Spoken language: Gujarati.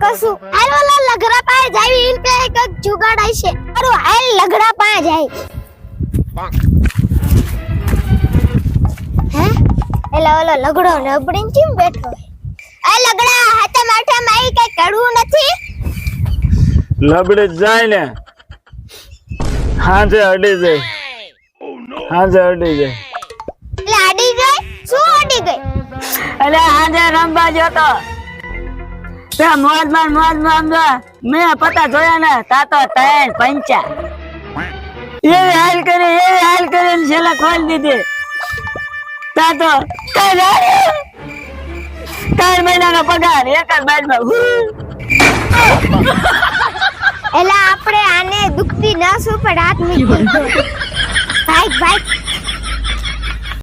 કશું હાલ ઓલા લગરા પાસે જાવી ઇન કે એક જુગાડ આઈશે અરે હાલ લગરા પાસે જાય હે એલા ઓલો લગડો નબડીન કેમ બેઠો આ લગડા હાથે માથે માઈ કઈ કડવું નથી લબડે જાય ને હાજે અડી જાય હાજે અડી જાય એટલે આડી ગઈ શું આડી ગઈ એટલે આજે રમવા જતો તે મોજમાં મેં પતા જોયા ને તા તો ત્રણ પંચા એવી હાલ કરી છેલ્લા ખોલી દીધી તા તો 3 મહિનાનો પગાર એક જ બાજમાં એલા આપણે આને દુખતી ના શું પણ હાથ મૂકી દો ભાઈ